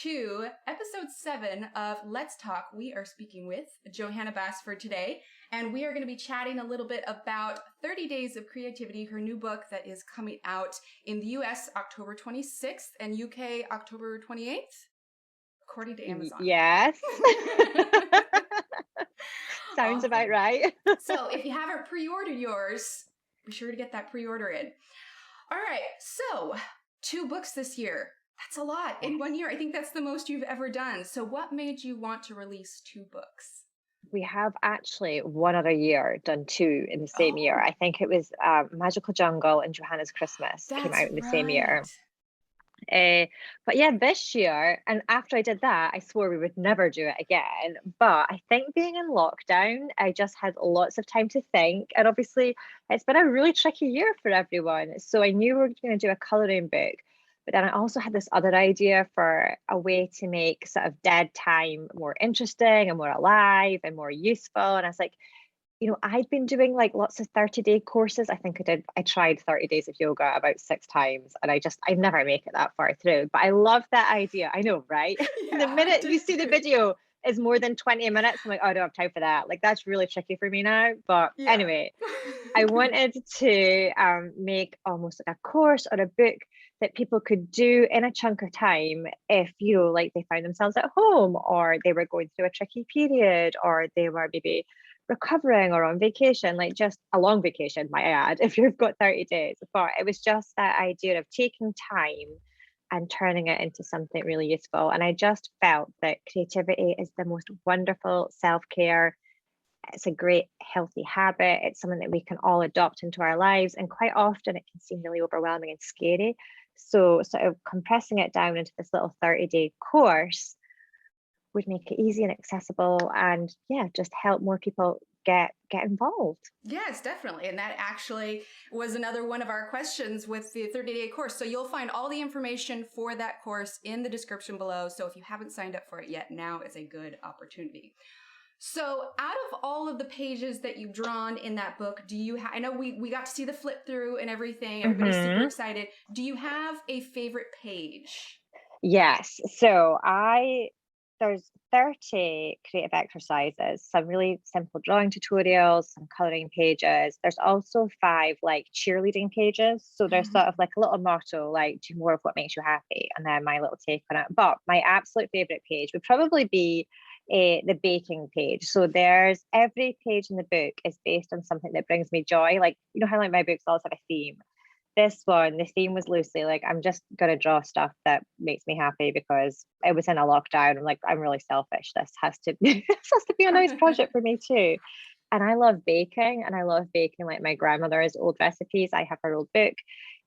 to episode 7 of Let's Talk. We are speaking with Johanna Basford today, and we are going to be chatting a little bit about 30 Days of Creativity, her new book that is coming out in the US October 26th and UK October 28th, according to Amazon. Yes. Sounds about Awesome. right. So if you haven't pre-ordered yours, be sure to get that pre-order in. All right, so 2 books this year. That's a lot in 1 year. I think that's the most you've ever done. So what made you want to release 2 books? We have actually one other year done two in the same year. Oh, I think it was Magical Jungle and Johanna's Christmas came that's out in the same right. year. But yeah, this year, and after I did that, I swore we would never do it again. But I think being in lockdown, I just had lots of time to think. And obviously, it's been a really tricky year for everyone. So I knew we were going to do a colouring book. But then I also had this other idea for a way to make sort of dead time more interesting and more alive and more useful. And I was like, I'd been doing like lots of 30-day courses. I tried 30 days of yoga about 6 times and I never make it that far through. But I love that idea. I know, right? The Yeah, I minute you did see the too. video is more than 20 minutes, I'm like, oh, I don't have time for that. Like that's really tricky for me now. But Yeah. anyway, I wanted to make almost like a course or a book that people could do in a chunk of time if, like they found themselves at home or they were going through a tricky period or they were maybe recovering or on vacation, like just a long vacation, might I add, if you've got 30 days. But it was just that idea of taking time and turning it into something really useful. And I just felt that creativity is the most wonderful self care. It's a great healthy habit. It's something that we can all adopt into our lives. And quite often it can seem really overwhelming and scary. So, sort of compressing it down into this little 30-day course would make it easy and accessible and yeah, just help more people get involved. Yes, definitely. And that actually was another one of our questions with the 30-day course. So you'll find all the information for that course in the description below. So if you haven't signed up for it yet, now is a good opportunity. So out of all of the pages that you've drawn in that book, I know we got to see the flip through and everything. Everybody's super Hmm. excited. Do you have a favorite page? Yes. So there's 30 creative exercises, some really simple drawing tutorials, some coloring pages. There's also 5 like cheerleading pages. So there's sort of like a little motto, like do more of what makes you happy, and then my little take on it. But my absolute favorite page would probably be the baking page. So there's every page in the book is based on something that brings me joy. Like, how like my books always have a theme. This one, the theme was loosely like, I'm just gonna draw stuff that makes me happy because it was in a lockdown. I'm like, I'm really selfish. This has to be this has to be a nice project for me too. And I love baking, and I love baking like my grandmother's old recipes. I have her old book.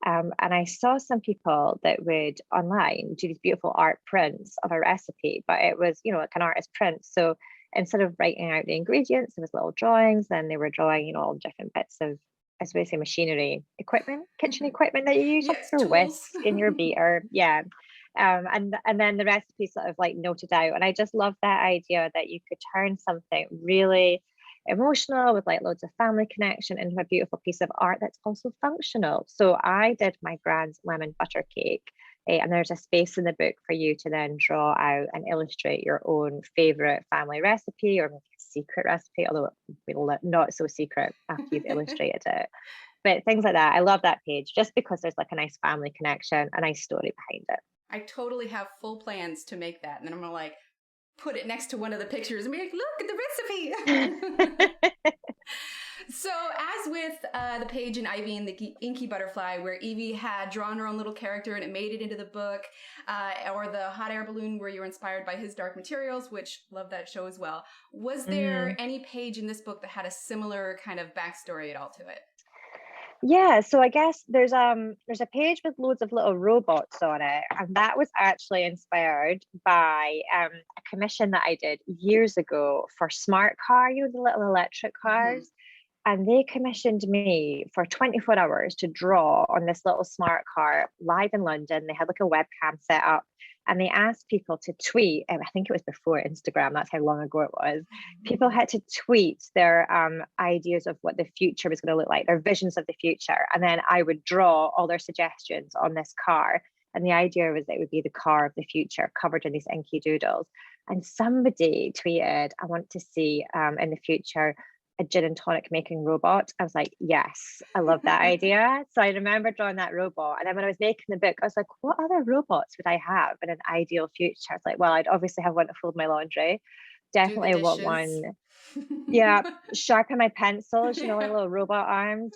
And I saw some people that would online do these beautiful art prints of a recipe, but it was, like an artist print. So instead of writing out the ingredients, there was little drawings, then they were drawing, all different bits of, I suppose, say machinery, equipment, kitchen equipment that you use, like Yes, your tools. whisk and your beater. Yeah. And then the recipe sort of like noted out. And I just love that idea that you could turn something really emotional with like loads of family connection into a beautiful piece of art that's also functional. So I did my grand's lemon butter cake. And there's a space in the book for you to then draw out and illustrate your own favorite family recipe or maybe a secret recipe, although not so secret after you've illustrated it. But things like that. I love that page just because there's like a nice family connection, a nice story behind it. I totally have full plans to make that. And then I'm gonna like put it next to one of the pictures and be like, look at the recipe. So, as with the page in Ivy and the Inky Butterfly, where Evie had drawn her own little character and it made it into the book, or the Hot Air Balloon, where you were inspired by his Dark Materials, which love that show as well. Was Mm. there any page in this book that had a similar kind of backstory at all to it? Yeah, so I guess there's a page with loads of little robots on it, and that was actually inspired by a commission that I did years ago for Smart Car, the little electric Mm-hmm. cars. And they commissioned me for 24 hours to draw on this little smart car live in London. They had like a webcam set up, and they asked people to tweet. And I think it was before Instagram, that's how long ago it was. People had to tweet their ideas of what the future was going to look like, their visions of the future. And then I would draw all their suggestions on this car. And the idea was that it would be the car of the future covered in these inky doodles. And somebody tweeted, I want to see in the future a gin and tonic making robot. I was like, yes, I love that idea. So I remember drawing that robot. And then when I was making the book, I was like, what other robots would I have in an ideal future? I was like, well, I'd obviously have one to fold my laundry. Do the Definitely want dishes. one. Yeah, sharpen my pencils, like Yeah. little robot arms.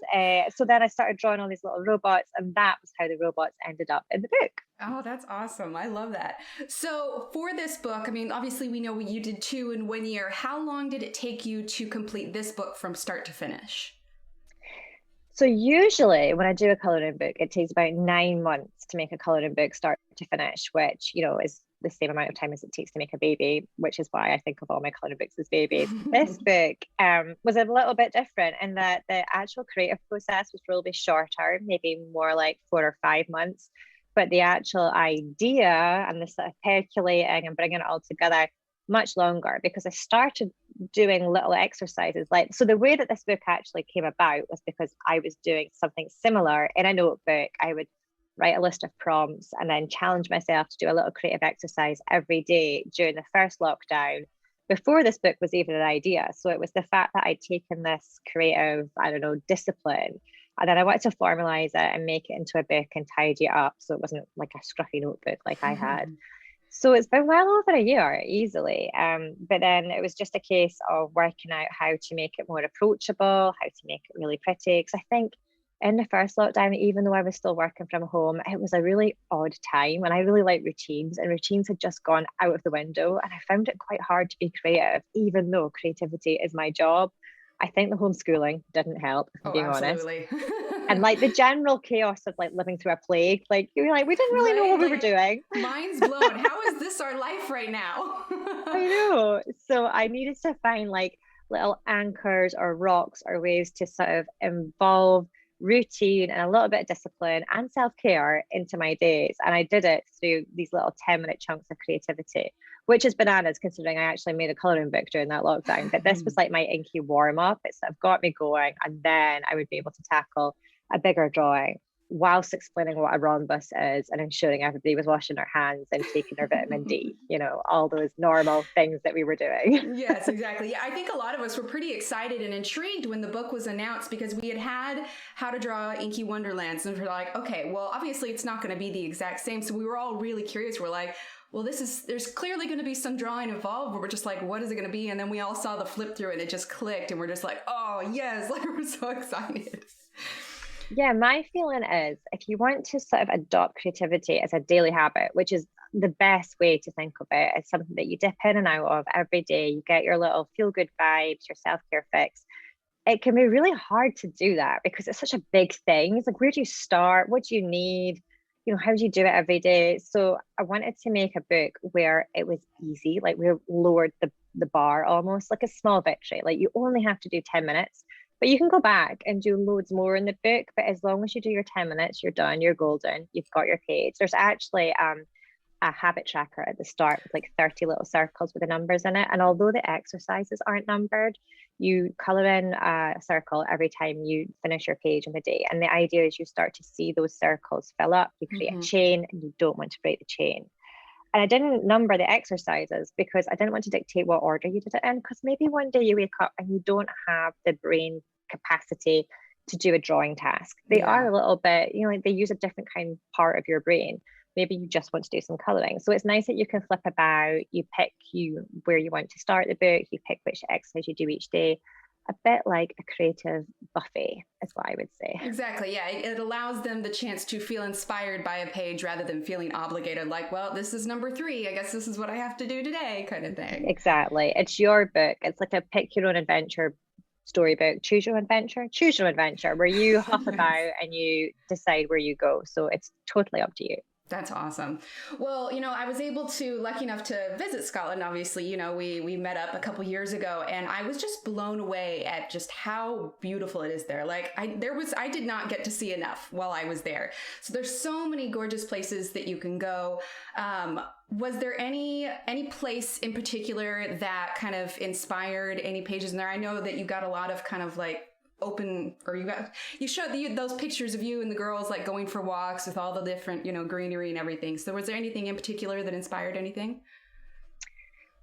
So then I started drawing all these little robots, and that was how the robots ended up in the book. Oh, that's awesome. I love that. So, for this book, I mean, obviously, we know you did 2 in 1 year. How long did it take you to complete this book from start to finish? So usually when I do a coloring book, it takes about 9 months to make a coloring book start to finish, which, is the same amount of time as it takes to make a baby, which is why I think of all my coloring books as babies. This book was a little bit different in that the actual creative process was probably shorter, maybe more like 4 or 5 months. But the actual idea and the sort of percolating and bringing it all together much longer, because I started doing little exercises. Like, so the way that this book actually came about was because I was doing something similar in a notebook. I would write a list of prompts and then challenge myself to do a little creative exercise every day during the first lockdown before this book was even an idea. So it was the fact that I'd taken this creative, I don't know, discipline, and then I wanted to formalize it and make it into a book and tidy it up so it wasn't like a scruffy notebook like I had. So it's been well over a year easily. But then it was just a case of working out how to make it more approachable, how to make it really pretty. Because I think in the first lockdown, even though I was still working from home, it was a really odd time. And I really like routines, and routines had just gone out of the window. And I found it quite hard to be creative, even though creativity is my job. I think the homeschooling didn't help, if I'm Oh, being honest. absolutely. And like the general chaos of like living through a plague, like you're like, we didn't really know Right? what we were Like, doing. mind's blown. How is this our life right now? I know. So I needed to find like little anchors or rocks or ways to sort of involve routine and a little bit of discipline and self-care into my days. And I did it through these little 10-minute chunks of creativity, which is bananas considering I actually made a coloring book during that lockdown. But this was like my inky warm-up. It sort of got me going, and then I would be able to tackle a bigger drawing whilst explaining what a rhombus is and ensuring everybody was washing their hands and taking their vitamin D, all those normal things that we were doing. Yes, exactly. Yeah, I think a lot of us were pretty excited and intrigued when the book was announced because we had How to Draw Inky Wonderlands, and we're like, okay, well, obviously it's not going to be the exact same. So we were all really curious. We're like, well, there's clearly going to be some drawing involved, but we're just like, what is it going to be? And then we all saw the flip through and it just clicked, and we're just like, oh, yes, like we're so excited. Yeah, my feeling is if you want to sort of adopt creativity as a daily habit, which is the best way to think of it, it's something that you dip in and out of every day, you get your little feel good vibes, your self care fix. It can be really hard to do that because it's such a big thing. It's like, where do you start? What do you need? How do you do it every day? So I wanted to make a book where it was easy, like we lowered the bar almost, like a small victory. Like you only have to do 10 minutes, but you can go back and do loads more in the book. But as long as you do your 10 minutes, you're done, you're golden, you've got your page. There's actually a habit tracker at the start with like 30 little circles with the numbers in it. And although the exercises aren't numbered, you color in a circle every time you finish your page in the day. And the idea is you start to see those circles fill up, you create a chain, and you don't want to break the chain. And I didn't number the exercises because I didn't want to dictate what order you did it in, because maybe one day you wake up and you don't have the brain capacity to do a drawing task. They are a little bit, like they use a different kind of part of your brain. Maybe you just want to do some coloring. So it's nice that you can flip about, you pick where you want to start the book, you pick which exercise you do each day. A bit like a creative buffet is what I would say. Exactly. Yeah. It allows them the chance to feel inspired by a page rather than feeling obligated, like, well, this is number 3. I guess this is what I have to do today, kind of thing. Exactly. It's your book. It's like a pick your own adventure storybook. Choose your adventure, where you hop about and you decide where you go. So it's totally up to you. That's awesome. Well, I was lucky enough to visit Scotland. Obviously, we met up a couple years ago, and I was just blown away at just how beautiful it is there. Like I did not get to see enough while I was there. So there's so many gorgeous places that you can go. Was there any place in particular that kind of inspired any pages in there? I know that you got a lot of kind of like open, or you showed those pictures of you and the girls like going for walks with all the different, greenery and everything. So was there anything in particular that inspired anything?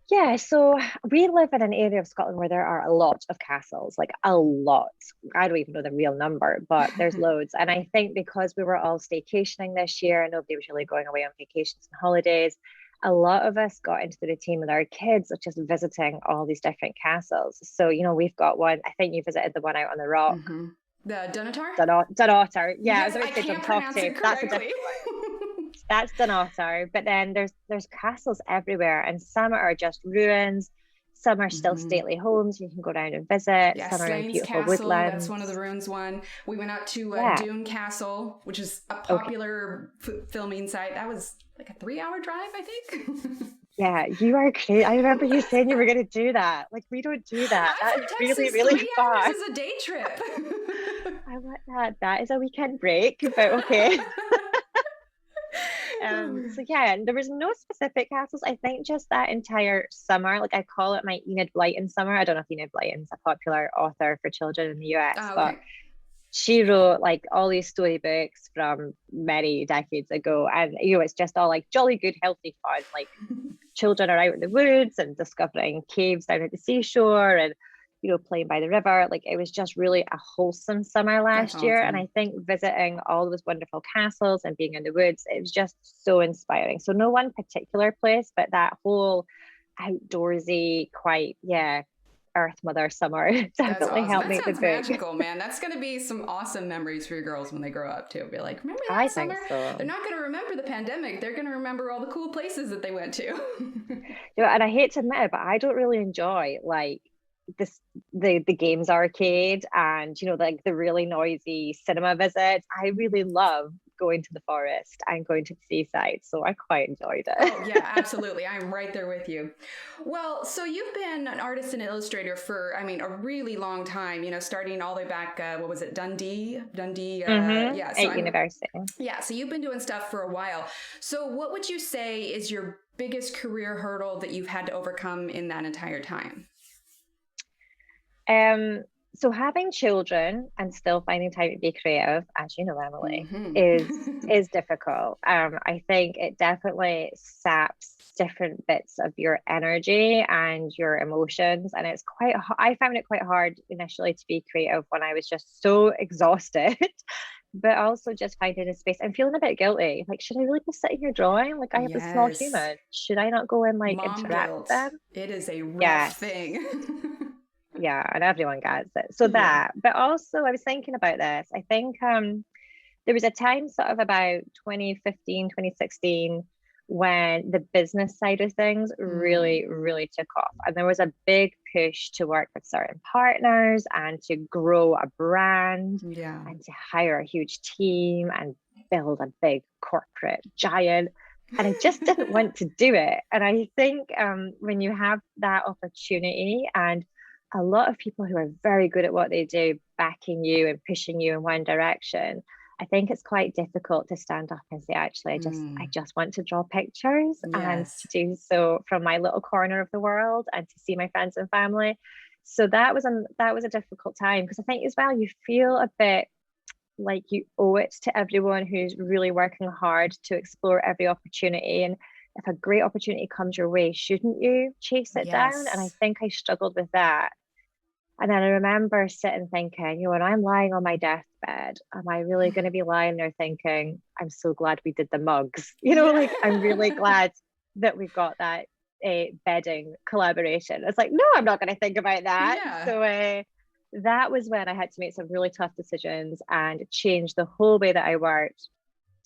Yeah, so we live in an area of Scotland where there are a lot of castles, like a lot. I don't even know the real number, but there's loads. And I think because we were all staycationing this year and nobody was really going away on vacations and holidays, a lot of us got into the routine with our kids of just visiting all these different castles. So, we've got one, I think you visited the one out on the rock. Mm-hmm. The Dunatar? Dunatar. Yeah, I Yes, was about I to say can't pronounce it Duntofte. That's a correctly. different one. That's Dunatar. But then there's castles everywhere, and some are just ruins. Some are still Mm-hmm. stately homes you can go down and visit. Yeah, Some are in Slane's beautiful Castle, that's one of the woodlands. ruins one. We went out to Yeah. Doune Castle, which is a Okay. popular filming site. That was like a 3-hour drive, I think. Yeah, you are great. I remember you saying you were going to do that. Like, we don't do that. I'm That from is really, Texas. really 3 hours far. is a day trip. I like that. That is a weekend break, but okay. So yeah, and there was no specific castles. I think just that entire summer, like I call it my Enid Blyton summer. I don't know if Enid Blyton's a popular author for children in the US, Oh, but okay. she wrote like all these storybooks from many decades ago. And it's just all like jolly good, healthy fun. Like children are out in the woods and discovering caves down at the seashore and playing by the river. Like it was just really a wholesome summer That's last year. And awesome. I think visiting all those wonderful castles and being in the woods, it was just so inspiring. So no one particular place, but that whole outdoorsy, quite, yeah, Earth Mother summer That's definitely awesome. helped That make the sounds book. magical, man. That's going to be some awesome memories for your girls when they grow up, too. Be like, remember that I summer? think They're so. not going to remember the pandemic. They're going to remember all the cool places that they went to. And I hate to admit it, but I don't really enjoy like this the games arcade and like the really noisy cinema visits. I really love going to the forest and going to the seaside, so I quite enjoyed it. Oh, yeah, absolutely. I'm right there with you. Well, so you've been an artist and illustrator for, I mean, a really long time, starting all the way back, what was it, Dundee, yeah. So At university. yeah, so you've been doing stuff for a while. So what would you say is your biggest career hurdle that you've had to overcome in that entire time? Um, so having children and still finding time to be creative, as you know, Emily, Mm-hmm. is difficult. I think it definitely saps different bits of your energy and your emotions, and it's quite. I found it quite hard initially to be creative when I was just so exhausted. But also just finding a space and feeling a bit guilty. Like, should I really be sitting here drawing? Like, I have this small Yes. human. Should I not go and like Mom interact with guilt. them? It is a rough Yes. thing. Yeah, and everyone gets it. So Yeah. that, but also I was thinking about this. I think there was a time sort of about 2015, 2016 when the business side of things Mm. really, really took off. And there was a big push to work with certain partners and to grow a brand Yeah. and to hire a huge team and build a big corporate giant. And I just didn't want to do it. And I think when you have that opportunity and a lot of people who are very good at what they do backing you and pushing you in one direction, I think it's quite difficult to stand up and say, actually, I Mm. just want to draw pictures and to Yes. do so from my little corner of the world and to see my friends and family. So that was a difficult time because I think as well you feel a bit like you owe it to everyone who's really working hard to explore every opportunity. And if a great opportunity comes your way, shouldn't you chase it down? And I Yes. think I struggled with that. And then I remember sitting thinking, when I'm lying on my deathbed, am I really going to be lying there thinking, I'm so glad we did the mugs? Yeah. Like I'm really glad that we've got that bedding collaboration. It's like, no, I'm not going to think about that. Yeah. So that was when I had to make some really tough decisions and change the whole way that I worked,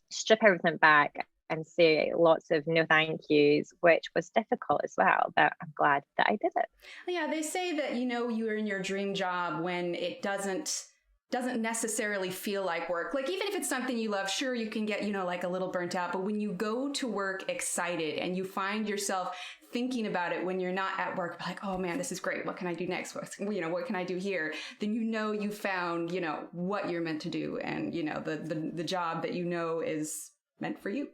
strip everything back and say lots of no thank yous, which was difficult as well. But I'm glad that I did it. Yeah, they say that you're in your dream job when it doesn't necessarily feel like work. Like even if it's something you love, sure you can get, like a little burnt out, but when you go to work excited and you find yourself thinking about it when you're not at work, like, oh man, this is great. What can I do next? What can I do here? Then you found, what you're meant to do and the job that is meant for you.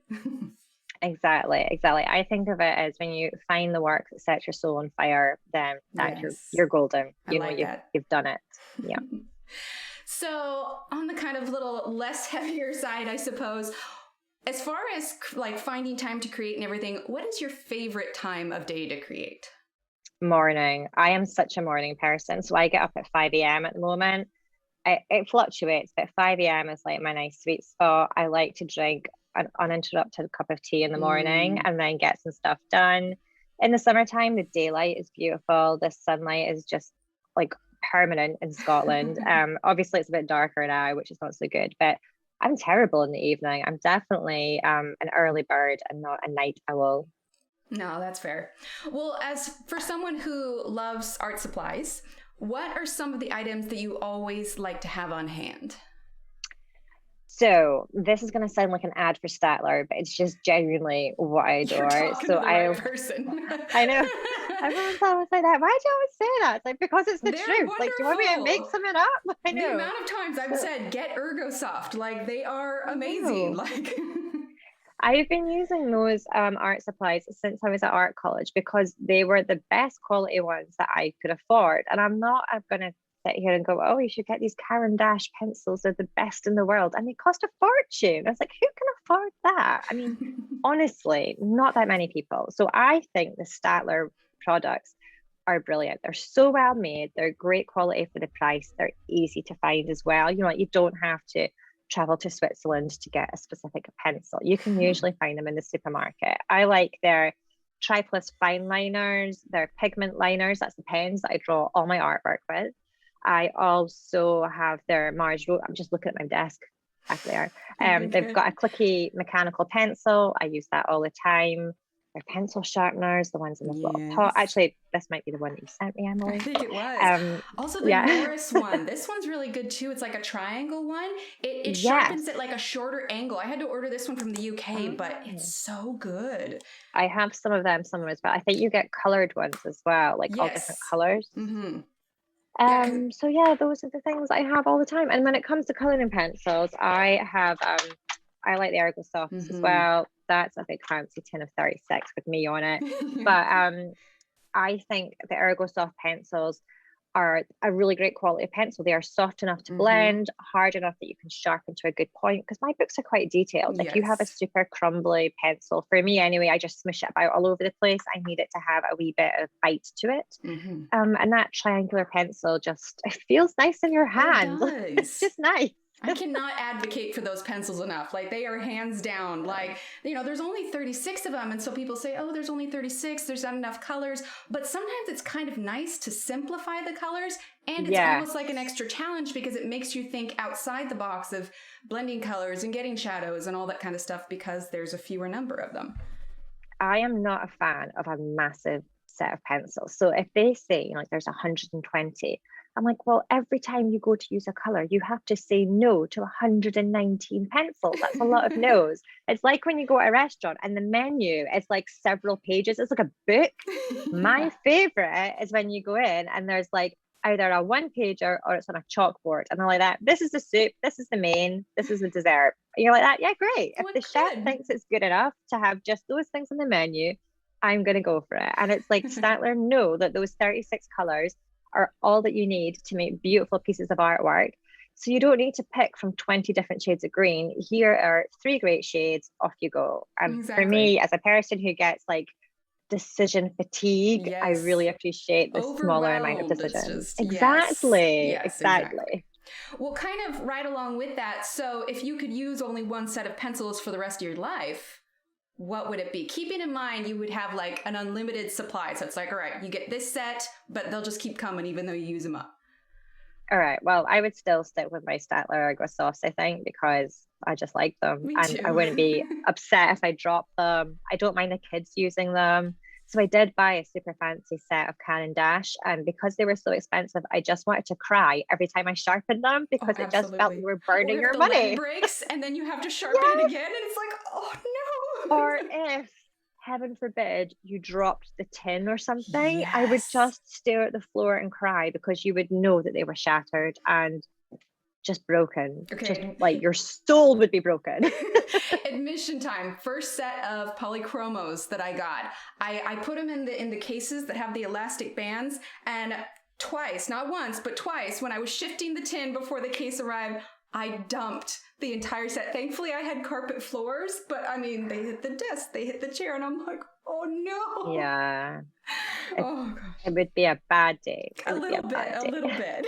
Exactly. I think of it as when you find the work that sets your soul on fire, then that you're Yes. you're golden. I like You've that. you've done it. Yeah. So on the kind of little less heavier side, I suppose, as far as like finding time to create and everything, what is your favorite time of day to create? Morning. I am such a morning person. So I get up at 5 a.m. at the moment. It fluctuates, but 5 a.m. is like my nice sweet spot. I like to drink an uninterrupted cup of tea in the morning Mm. and then get some stuff done. In the summertime, the daylight is beautiful. The sunlight is just like permanent in Scotland. Obviously it's a bit darker now, which is not so good, but I'm terrible in the evening. I'm definitely an early bird and not a night owl. No, that's fair. Well, as for someone who loves art supplies, what are some of the items that you always like to have on hand? So this is going to sound like an ad for Statler, but it's just genuinely what I You're adore. talking to So the right person. I know everyone's always like that. Why do you always say that? It's like, because it's the They're truth. Like, do you want me to make wonderful. something up? I The know. amount of times I've So said, get Ergosoft, like they are I amazing. know. Like, I've been using those art supplies since I was at art college because they were the best quality ones that I could afford. And I'm going to sit here and go, oh, you should get these Caran d'Ache pencils. They're the best in the world. And they cost a fortune. I was like, who can afford that? I mean, honestly, not that many people. So I think the Statler products are brilliant. They're so well made. They're great quality for the price. They're easy to find as well. You know, like you don't have to travel to Switzerland to get a specific pencil. You can usually find them in the supermarket. I like their Triplus fine liners, their pigment liners. That's the pens that I draw all my artwork with. I also have their Mars Road. I'm just looking at my desk back there. you're They've good. got a clicky mechanical pencil. I use that all the time. Their pencil sharpeners, the ones in this little pot. Yes. Actually, this might be the one that you sent me, I Emily. think it was. Um, Also, the yeah. Norris one. This one's really good too. It's like a triangle one. It Yes. sharpens at like a shorter angle. I had to order this one from the UK, but it's Oh. so good. I have some of them, some of them as well. I think you get colored ones as well, like all different Yes. colors. Mm-hmm. Yeah. So yeah, those are the things I have all the time. And when it comes to coloring pencils, I like the Ergo Softs as Mm-hmm. well. That's a big fancy tin of 36 with me on it. But I think the Ergo Soft pencils are a really great quality pencil. They are soft enough to Mm-hmm. blend, hard enough that you can sharpen to a good point. Because my books are quite detailed. If you have a Yes. super crumbly pencil, for me anyway, I just smush it about all over the place. I need it to have a wee bit of bite to it. Mm-hmm. And that triangular pencil just, it feels nice in your It hand. It's does. just nice. I cannot advocate for those pencils enough. Like they are hands down. Like, there's only 36 of them. And so people say, oh, there's only 36. There's not enough colors. But sometimes it's kind of nice to simplify the colors. And it's Yes. almost like an extra challenge because it makes you think outside the box of blending colors and getting shadows and all that kind of stuff because there's a fewer number of them. I am not a fan of a massive set of pencils. So if they say, like, there's 120, I'm like, well, every time you go to use a color, you have to say no to 119 pencils. That's a lot of no's. It's like when you go to a restaurant and the menu is like several pages. It's like a book. Yeah. My favorite is when you go in and there's like either a one pager or it's on a chalkboard. And I'm like that. This is the soup. This is the main. This is the dessert. And you're like that. Yeah, great. If Well, the chef good. thinks it's good enough to have just those things on the menu, I'm going to go for it. And it's like Statler know that those 36 colors are all that you need to make beautiful pieces of artwork. So you don't need to pick from 20 different shades of green. Here are three great shades. Off you go. And for Exactly. me, as a person who gets like decision fatigue, I really Yes. appreciate the smaller amount of Overwhelmed. It's decisions. just, yes. Exactly. Yes, exactly. Exactly. Well, kind of right along with that. So, if you could use only one set of pencils for the rest of your life, what would it be? Keeping in mind you would have like an unlimited supply. So, it's like, all right, you get this set, but they'll just keep coming even though you use them up. All right. Well, I would still stick with my Statler Ergo Sauce, I think, because I just like them Me and I too. wouldn't be upset if I dropped them. I don't mind the kids using them. So I did buy a super fancy set of Caran d'Ache, and because they were so expensive, I just wanted to cry every time I sharpened them Oh, because it just felt you absolutely. were Or burning if your the lead money. breaks and then you have to sharpen it Yes. again, and it's like, oh Or no. if, heaven forbid, you dropped the tin or something, I would Yes. just stare at the floor and cry because you would know that they were shattered and just broken. Just Okay. like your soul would be broken. Admission time. First set of polychromos that I got. I put them in the cases that have the elastic bands, and twice, not once, but twice, when I was shifting the tin before the case arrived, I dumped the entire set. Thankfully, I had carpet floors, but I mean, they hit the desk, they hit the chair, and I'm like, oh no. Yeah. It, Oh gosh. it would be a bad day. It A would be a little bit, bad a day. little bit.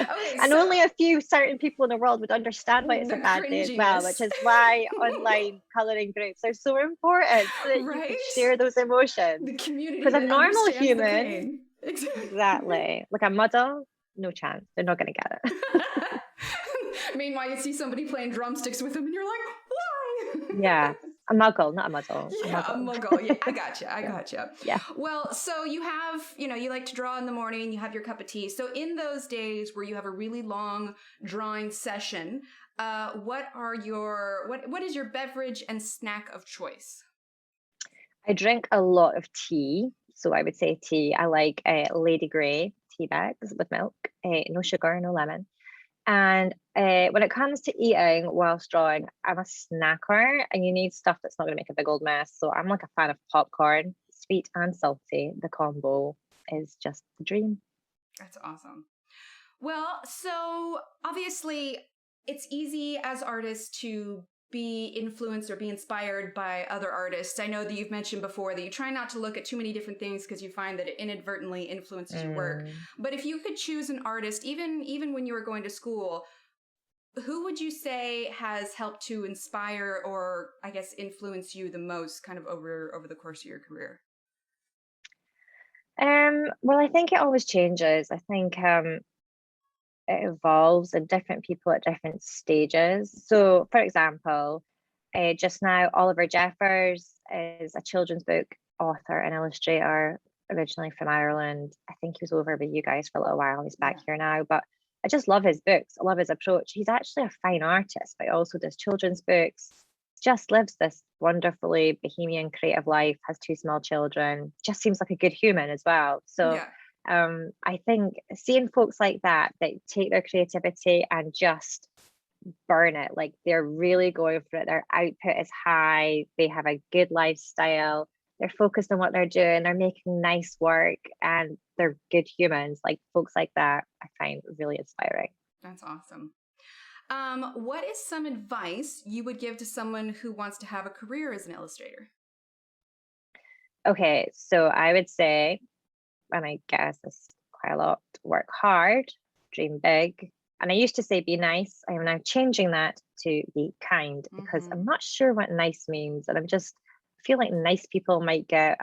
Okay, And so only a few certain people in the world would understand why it's the a bad day as well, which cringiness. is why online coloring groups are so important, so that you can Right? share those emotions. The community Because a that normal understands the human, pain. exactly, like a muddle, no chance. They're not going to get it. Meanwhile, you see somebody playing drumsticks with them, and you're like, Yeah, why? a muggle, not a muddle, a Yeah, a muggle. muggle. Yeah, I gotcha. I Yeah, gotcha. yeah. Well, so you have, you like to draw in the morning, you have your cup of tea. So in those days where you have a really long drawing session, what is your beverage and snack of choice? I drink a lot of tea, so I would say tea. I like Lady Grey tea bags with milk, no sugar, no lemon. And when it comes to eating whilst drawing, I'm a snacker and you need stuff that's not going to make a big old mess. So I'm like a fan of popcorn, sweet and salty. The combo is just the dream. That's awesome. Well, so obviously, it's easy as artists to be influenced or be inspired by other artists. I know that you've mentioned before that you try not to look at too many different things because you find that it inadvertently influences your work. Mm. But if you could choose an artist, even when you were going to school, who would you say has helped to inspire or I guess influence you the most kind of over the course of your career? Well, I think it always changes. I think it evolves and different people at different stages. So, for example, just now, Oliver Jeffers is a children's book author and illustrator, originally from Ireland. I think he was over with you guys for a little while. He's back Yeah. here now, but I just love his books. I love his approach. He's actually a fine artist, but he also does children's books. Just lives this wonderfully bohemian, creative life, has two small children, just seems like a good human as well. So Yeah. I think seeing folks like that take their creativity and just burn it, like they're really going for it. Their output is high, they have a good lifestyle, they're focused on what they're doing, they're making nice work, and they're good humans. Like folks like that, I find really inspiring. That's awesome. What is some advice you would give to someone who wants to have a career as an illustrator? Okay, so I would say, and I guess this quite a lot, work hard, dream big. And I used to say be nice. I am now changing that to be kind because Mm-hmm. I'm not sure what nice means. And I feel like nice people might get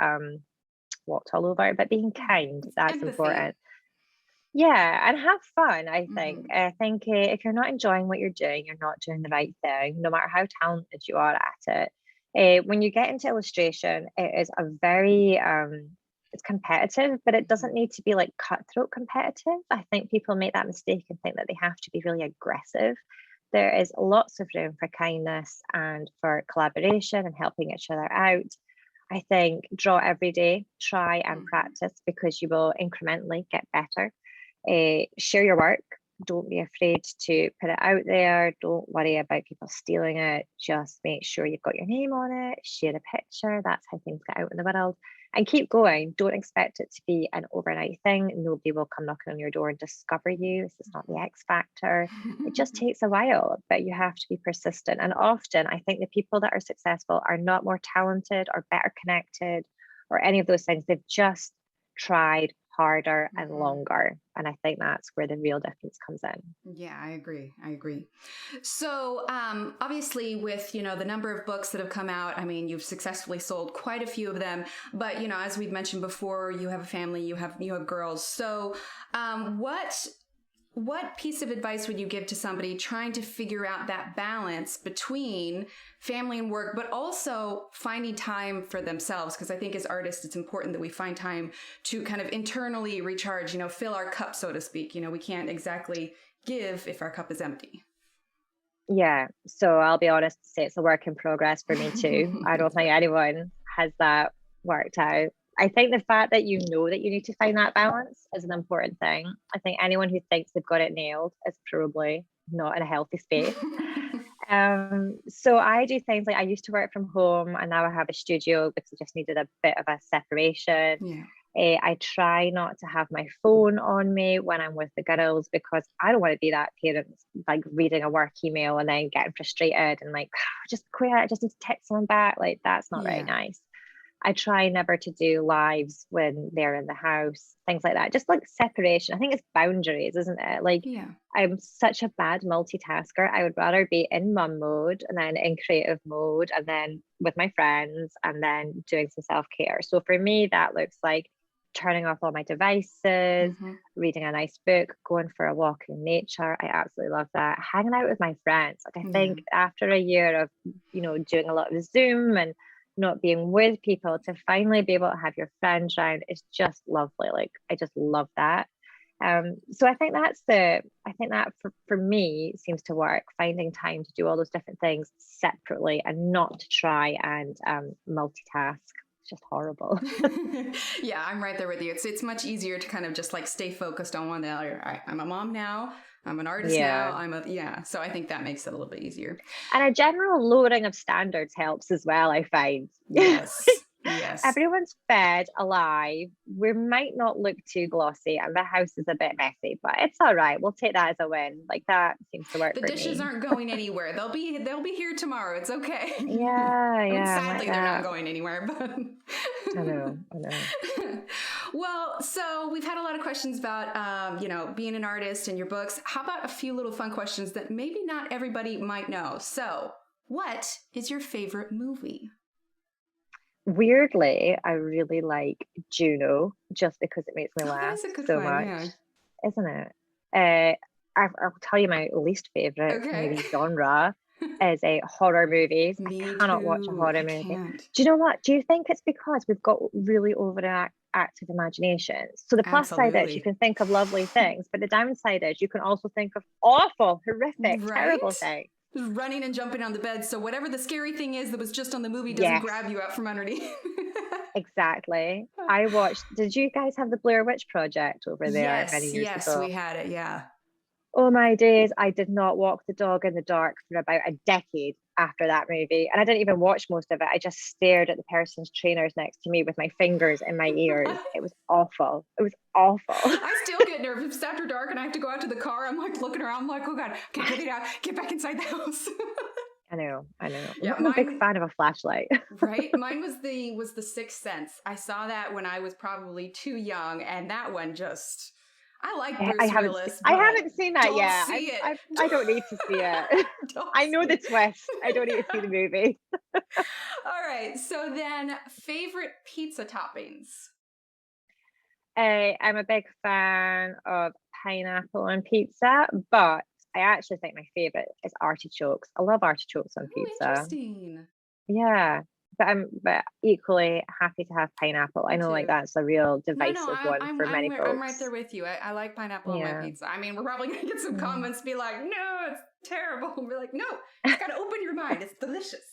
walked all over, but being kind, that's Empathy. important. Yeah, and have fun, I think. Mm-hmm. I think if you're not enjoying what you're doing, you're not doing the right thing, no matter how talented you are at it. When you get into illustration, it is a very it's competitive, but it Mm-hmm. doesn't need to be like cutthroat competitive. I think people make that mistake and think that they have to be really aggressive. There is lots of room for kindness and for collaboration and helping each other out. I think draw every day, try and Mm-hmm. practice because you will incrementally get better. Share your work. Don't be afraid to put it out there. Don't worry about people stealing it. Just make sure you've got your name on it. Share a picture. That's how things get out in the world. And keep going. Don't expect it to be an overnight thing. Nobody will come knocking on your door and discover you. This is not the X factor. It just takes a while, but you have to be persistent. And often, I think the people that are successful are not more talented or better connected or any of those things. They've just tried harder and Mm-hmm. longer. And I think that's where the real difference comes in. Yeah, I agree. I agree. So, obviously, with the number of books that have come out, I mean, you've successfully sold quite a few of them. But as we've mentioned before, you have a family, you have girls. So, what piece of advice would you give to somebody trying to figure out that balance between family and work, but also finding time for themselves? Because I think as artists, it's important that we find time to kind of internally recharge, fill our cup, so to speak. We can't exactly give if our cup is empty. Yeah. So I'll be honest to say it's a work in progress for me too. I don't That's think fair. anyone has that worked out. I think the fact that you know that you need to find that balance is an important thing. I think anyone who thinks they've got it nailed is probably not in a healthy space. So I do things like I used to work from home and now I have a studio because I just needed a bit of a separation. Yeah. I try not to have my phone on me when I'm with the girls because I don't want to be that parent like reading a work email and then getting frustrated and like just quit, I just need to text someone back. Like that's not very Yeah. nice. I try never to do lives when they're in the house, things like that. Just like separation. I think it's boundaries, isn't it? Like Yeah. I'm such a bad multitasker. I would rather be in mum mode and then in creative mode and then with my friends and then doing some self-care. So for me, that looks like turning off all my devices, Mm-hmm. reading a nice book, going for a walk in nature. I absolutely love that. Hanging out with my friends. Like I Yeah. think after a year of, doing a lot of Zoom and not being with people, to finally be able to have your friends around is just lovely. Like I just love that. So I think that for me seems to work, finding time to do all those different things separately and not to try and multitask. It's just horrible. Yeah, I'm right there with you. It's much easier to kind of just like stay focused on one. I'm a mom now. I'm an artist now. Yeah. Yeah. So I think that makes it a little bit easier. And a general lowering of standards helps as well, I find. Yes. Yes. Everyone's fed, alive. We might not look too glossy, and the house is a bit messy, but it's all right. We'll take that as a win. Like that seems to work The for dishes me. aren't going anywhere. They'll be here tomorrow. It's okay. Yeah, I mean, yeah, I'm like sadly, they're not that. going anywhere, but. I know, I know. Well, so we've had a lot of questions about, being an artist and your books. How about a few little fun questions that maybe not everybody might know? So, what is your favorite movie? Weirdly, I really like Juno just because it makes me Oh, that laugh is a good so one. Yeah. much, isn't it? I'll tell you my least favorite Okay. movie genre is a horror movies. I Me cannot watch a too. I horror movie. can't. Do you know what? Do you think it's because we've got really overactive imaginations? So the plus side is you Absolutely. can think of lovely things, but the downside is you can also think of awful, horrific, Right? terrible things. Just running and jumping on the bed. So whatever the scary thing is that was just on the movie doesn't Yes, grab you out from underneath. exactly. I watched, did you guys have the Blair Witch Project over there many Yes, years yes, ago? we had it. Yeah. Oh my days, I did not walk the dog in the dark for about a decade after that movie. And I didn't even watch most of it. I just stared at the person's trainers next to me with my fingers in my ears. It was awful. It was awful. I still get nervous. It's after dark and I have to go out to the car. I'm like looking around. I'm like, oh God, okay, get it out. Get back inside the house. I know, I know. Yeah, I'm a big mine. fan of a flashlight. Right, mine was the Sixth Sense. I saw that when I was probably too young, and that one just. I like I Bruce haven't seen, Willis, I but haven't seen that don't yet. see it. I don't need to see it. Don't I know see the it. twist. I don't need to see the movie. All right. So then, favorite pizza toppings. I'm a big fan of pineapple on pizza, but I actually think my favorite is artichokes. I love artichokes on Oh, pizza. interesting. Yeah, but equally happy to have pineapple. I Me know like too. that's a real No. divisive one for many I'm right there folks. with you. I like pineapple on my Yeah. pizza. I mean, we're probably gonna get some Mm. comments be like, "No, it's terrible." And we're like, "No, just gotta open your mind. It's delicious."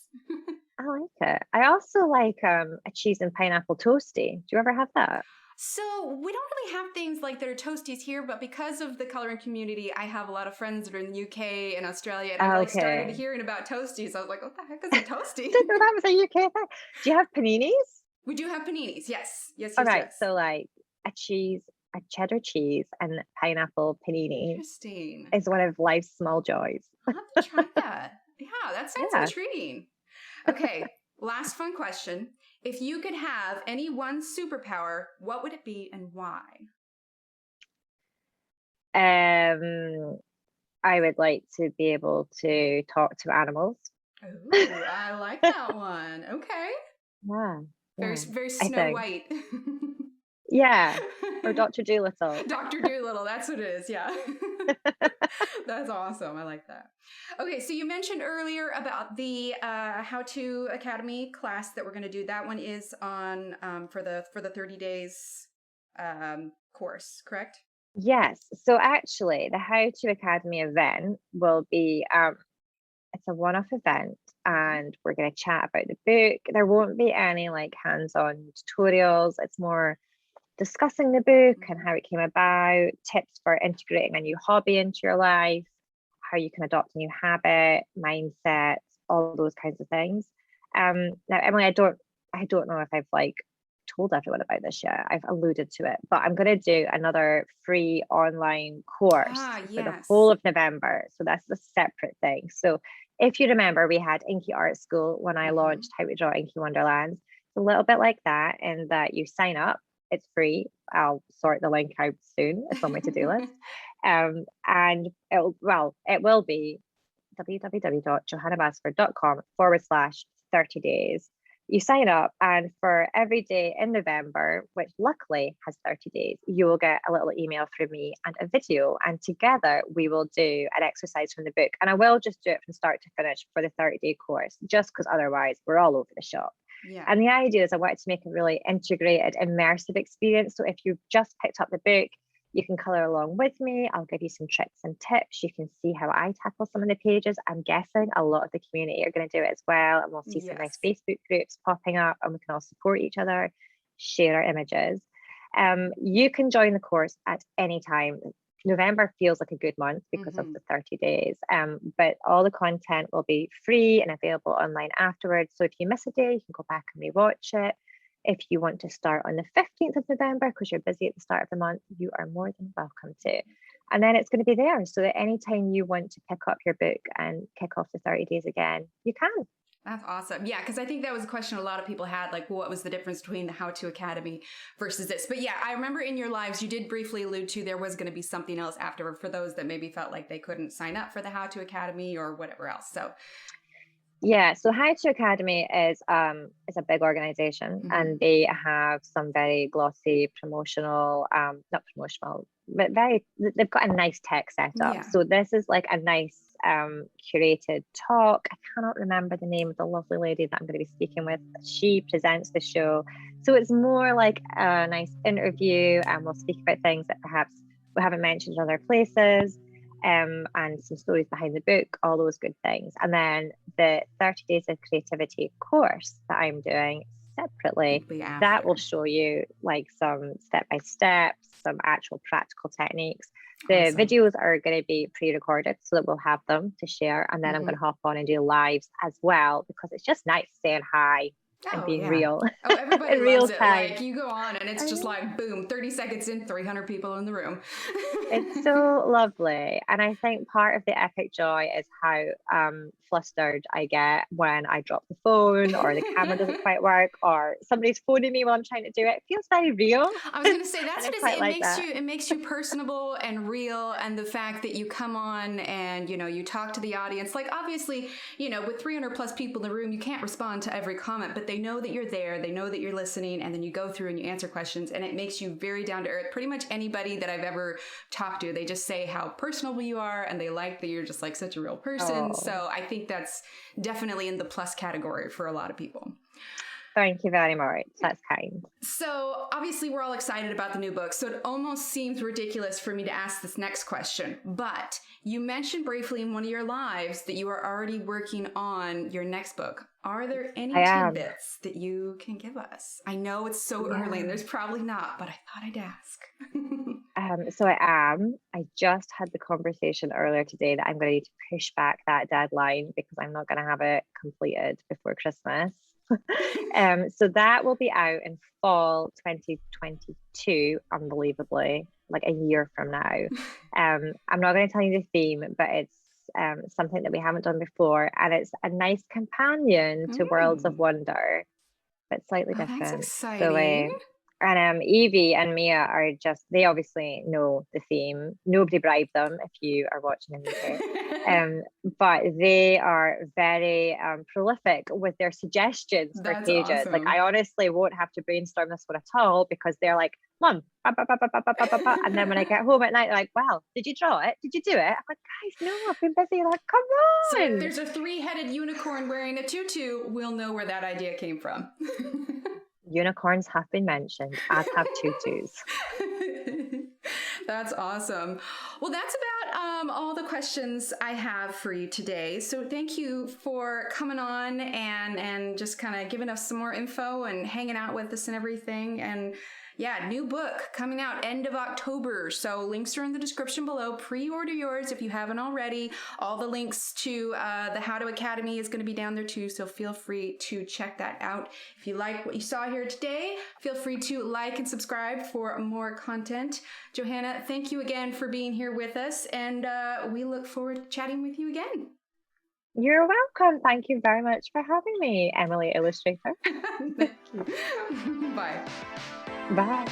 I like it. I also like a cheese and pineapple toasty. Do you ever have that? So we don't really have things like that are toasties here, but because of the coloring community, I have a lot of friends that are in the UK and Australia, and I like started Okay. hearing about toasties. I was like, "What the heck is a toasty?" Didn't know that was a UK thing. Do you have paninis? We do have paninis. Yes, yes, All yes, right, yes. so like a cheese, a cheddar cheese and pineapple panini Interesting. is one of life's small joys. I'll have to try that. Yeah, that sounds Yeah. intriguing. Okay, last fun question. If you could have any one superpower, what would it be and why? Um, I would like to be able to talk to animals. Ooh, I like that one. Okay. Yeah, Very, yeah, very I Snow think. White. Yeah, or Dr. Doolittle. Dr. Doolittle, that's what it is. Yeah. That's awesome. I like that. Okay, so you mentioned earlier about the How to Academy class that we're going to do. That one is on for the 30 days course, correct? Yes. So actually, the How to Academy event will be it's a one-off event Mm-hmm. and we're going to chat about the book. There won't be any like hands-on tutorials. It's more discussing the book and Mm-hmm. how it came about, tips for integrating a new hobby into your life, how you can adopt a new habit, mindset, all those kinds of things. Now, Emily, I don't know if I've like told everyone about this yet. I've alluded to it, but I'm going to do another free online course Ah, for the whole yes. of November. So that's a separate thing. So if you remember, we had Inky Art School when I Hmm. launched How to Draw Inky Wonderlands. It's a little bit like that in that you sign up, it's free. I'll sort the link out soon. It's on my to-do list. And it will be www.johannabasford.com/30 days. You sign up, and for every day in November, which luckily has 30 days, you will get a little email from me and a video. And together we will do an exercise from the book. And I will just do it from start to finish for the 30-day course, just because otherwise we're all over the shop. Yeah. And the idea is I wanted to make a really integrated, immersive experience. So if you've just picked up the book, you can color along with me. I'll give you some tricks and tips. You can see how I tackle some of the pages. I'm guessing a lot of the community are going to do it as well. And we'll see some nice Yes. Facebook groups popping up, and we can all support each other, share our images. You can join the course at any time. November feels like a good month because of Hmm. the 30 days, but all the content will be free and available online afterwards. So if you miss a day, you can go back and rewatch it. If you want to start on the 15th of November because you're busy at the start of the month, you are more than welcome to. And then it's going to be there so that anytime you want to pick up your book and kick off the 30 days again, you can. That's awesome. Yeah, because I think that was a question a lot of people had, like, what was the difference between the How To Academy versus this? But yeah, I remember in your lives, you did briefly allude to there was going to be something else after for those that maybe felt like they couldn't sign up for the How To Academy or whatever else. So, Yeah, so How to Academy is a big organization, and mhm. they have some very glossy promotional, not promotional, but very, they've got a nice tech setup. Yeah. So this is like a nice curated talk. I cannot remember the name of the lovely lady that I'm going to be speaking with. She presents the show. So it's more like a nice interview, and we'll speak about things that perhaps we haven't mentioned in other places. And some stories behind the book, all those good things. And then the 30 Days of Creativity course that I'm doing separately, It'll be that will after. show you like some step by step, some actual practical techniques. The Awesome. videos are going to be pre recorded so that we'll have them to share. And then I'm going Hmm. to hop on and do lives as well because it's just nice saying hi and Oh, being yeah. real Oh, everybody in real loves it. time. Like, you go on and it's I just know. like, boom, 30 seconds in, 300 people in the room. It's so lovely. And I think part of the epic joy is how flustered I get when I drop the phone or the camera doesn't quite work or somebody's phoning me while I'm trying to do it. It feels very real. I was gonna say And that's I what quite like that. it makes you personable and real, and the fact that you come on and you talk to the audience. Like, obviously, with 300 plus people in the room, you can't respond to every comment, but they know that you're there, they know that you're listening, and then you go through and you answer questions, and it makes you very down to earth. Pretty much anybody that I've ever talked to, they just say how personable you are, and they like that you're just like such a real person. Oh, So I think that's definitely in the plus category for a lot of people. thank you very much. That's kind. So, obviously, we're all excited about the new book, so it almost seems ridiculous for me to ask this next question. But you mentioned briefly in one of your lives that you are already working on your next book. Are there I any am. tidbits that you can give us? I know it's so early and Yeah. there's probably not, but I thought I'd ask. So I am. I just had the conversation earlier today that I'm going to need to push back that deadline because I'm not going to have it completed before Christmas. So that will be out in fall 2022, unbelievably, like a year from now. I'm not going to tell you the theme, but it's something that we haven't done before, and it's a nice companion to Worlds of Mm. Wonder, but slightly Oh, that's different. So, exciting. and Evie and Mia are just, they obviously know the theme. Nobody bribed them if you are watching in the UK. But they are very prolific with their suggestions for That's pages. Like, awesome. I honestly won't have to brainstorm this one at all because they're like, Mom, ba, ba, ba, ba, ba, ba, ba, ba. And then when I get home at night, they're like, well, did you draw it? Did you do it? I'm like, guys, no, I've been busy. Like, come So if on. there's a three-headed unicorn wearing a tutu, we'll know where that idea came from. Unicorns have been mentioned, as have tutus. That's awesome. Well, that's about all the questions I have for you today. So thank you for coming on and just kind of giving us some more info and hanging out with us and everything. And Yeah, new book coming out end of October. So links are in the description below. Pre-order yours if you haven't already. All the links to the How to Academy is going to be down there too. So feel free to check that out. If you like what you saw here today, feel free to like and subscribe for more content. Johanna, thank you again for being here with us. And we look forward to chatting with you again. You're welcome. Thank you very much for having me, Emily Illustrator. Thank you. Bye. Bye.